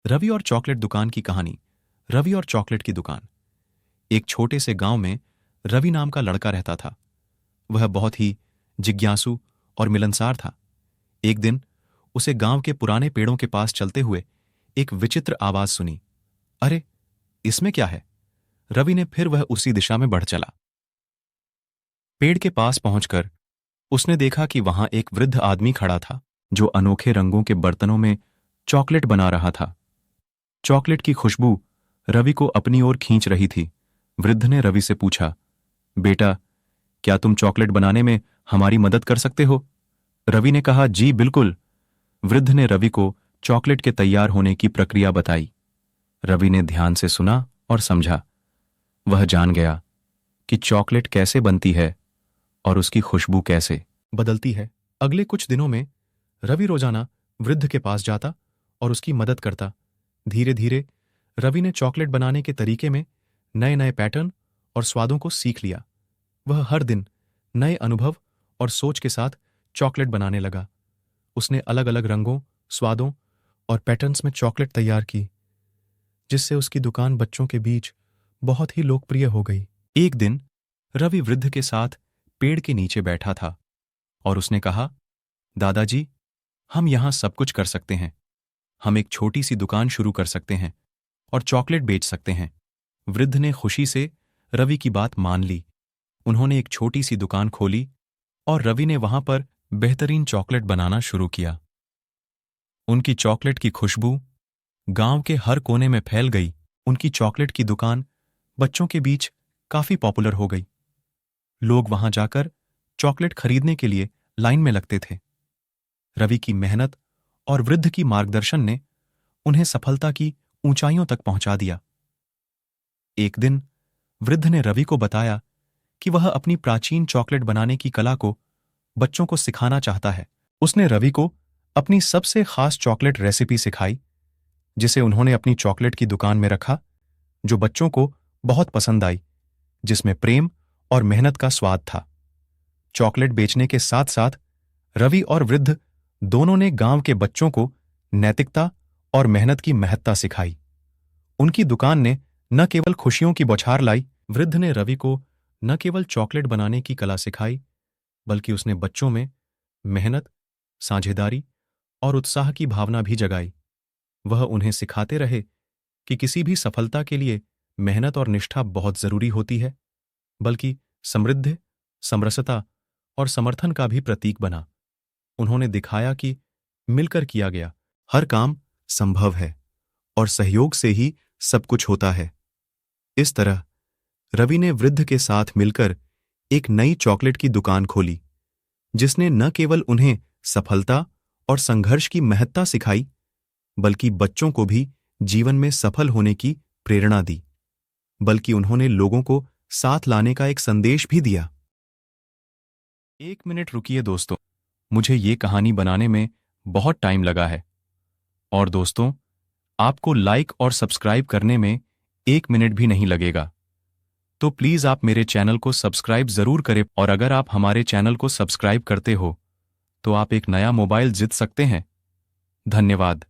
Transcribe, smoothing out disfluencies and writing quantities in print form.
रवि और चॉकलेट दुकान की कहानी। रवि और चॉकलेट की दुकान। एक छोटे से गांव में रवि नाम का लड़का रहता था। वह बहुत ही जिज्ञासु और मिलनसार था। एक दिन उसे गांव के पुराने पेड़ों के पास चलते हुए एक विचित्र आवाज सुनी। अरे, इसमें क्या है? रवि ने फिर वह उसी दिशा में बढ़ चला। पेड़ के पास पहुंचकर उसने देखा कि वहां एक वृद्ध आदमी खड़ा था जो अनोखे रंगों के बर्तनों में चॉकलेट बना रहा था। चॉकलेट की खुशबू रवि को अपनी ओर खींच रही थी। वृद्ध ने रवि से पूछा, बेटा, क्या तुम चॉकलेट बनाने में हमारी मदद कर सकते हो? रवि ने कहा, जी बिल्कुल। वृद्ध ने रवि को चॉकलेट के तैयार होने की प्रक्रिया बताई। रवि ने ध्यान से सुना और समझा। वह जान गया कि चॉकलेट कैसे बनती है और उसकी खुशबू कैसे बदलती है। अगले कुछ दिनों में रवि रोजाना वृद्ध के पास जाता और उसकी मदद करता। धीरे धीरे रवि ने चॉकलेट बनाने के तरीके में नए नए पैटर्न और स्वादों को सीख लिया। वह हर दिन नए अनुभव और सोच के साथ चॉकलेट बनाने लगा। उसने अलग अलग रंगों, स्वादों और पैटर्न्स में चॉकलेट तैयार की, जिससे उसकी दुकान बच्चों के बीच बहुत ही लोकप्रिय हो गई। एक दिन रवि वृद्ध के साथ पेड़ के नीचे बैठा था और उसने कहा, दादाजी, हम यहां सब कुछ कर सकते हैं। हम एक छोटी सी दुकान शुरू कर सकते हैं और चॉकलेट बेच सकते हैं। वृद्ध ने खुशी से रवि की बात मान ली। उन्होंने एक छोटी सी दुकान खोली और रवि ने वहां पर बेहतरीन चॉकलेट बनाना शुरू किया। उनकी चॉकलेट की खुशबू गांव के हर कोने में फैल गई। उनकी चॉकलेट की दुकान बच्चों के बीच काफी पॉपुलर हो गई। लोग वहां जाकर चॉकलेट खरीदने के लिए लाइन में लगते थे। रवि की मेहनत और वृद्ध की मार्गदर्शन ने उन्हें सफलता की ऊंचाइयों तक पहुंचा दिया। एक दिन वृद्ध ने रवि को बताया कि वह अपनी प्राचीन चॉकलेट बनाने की कला को बच्चों को सिखाना चाहता है। उसने रवि को अपनी सबसे खास चॉकलेट रेसिपी सिखाई, जिसे उन्होंने अपनी चॉकलेट की दुकान में रखा, जो बच्चों को बहुत पसंद आई, जिसमें प्रेम और मेहनत का स्वाद था। चॉकलेट बेचने के साथ साथ रवि और वृद्ध दोनों ने गांव के बच्चों को नैतिकता और मेहनत की महत्ता सिखाई। उनकी दुकान ने न केवल खुशियों की बौछार लाई, वृद्ध ने रवि को न केवल चॉकलेट बनाने की कला सिखाई, बल्कि उसने बच्चों में मेहनत, साझेदारी और उत्साह की भावना भी जगाई। वह उन्हें सिखाते रहे कि किसी भी सफलता के लिए मेहनत और निष्ठा बहुत जरूरी होती है, बल्कि समृद्धि, समरसता और समर्थन का भी प्रतीक बना। उन्होंने दिखाया कि मिलकर किया गया हर काम संभव है और सहयोग से ही सब कुछ होता है। इस तरह रवि ने वृद्ध के साथ मिलकर एक नई चॉकलेट की दुकान खोली, जिसने न केवल उन्हें सफलता और संघर्ष की महत्ता सिखाई, बल्कि बच्चों को भी जीवन में सफल होने की प्रेरणा दी। बल्कि उन्होंने लोगों को साथ लाने का एक संदेश भी दिया। एक मिनट रुकिए दोस्तों, मुझे ये कहानी बनाने में बहुत टाइम लगा है। और दोस्तों, आपको लाइक और सब्सक्राइब करने में 1 मिनट भी नहीं लगेगा। तो प्लीज आप मेरे चैनल को सब्सक्राइब जरूर करें, और अगर आप हमारे चैनल को सब्सक्राइब करते हो तो आप एक नया मोबाइल जीत सकते हैं। धन्यवाद।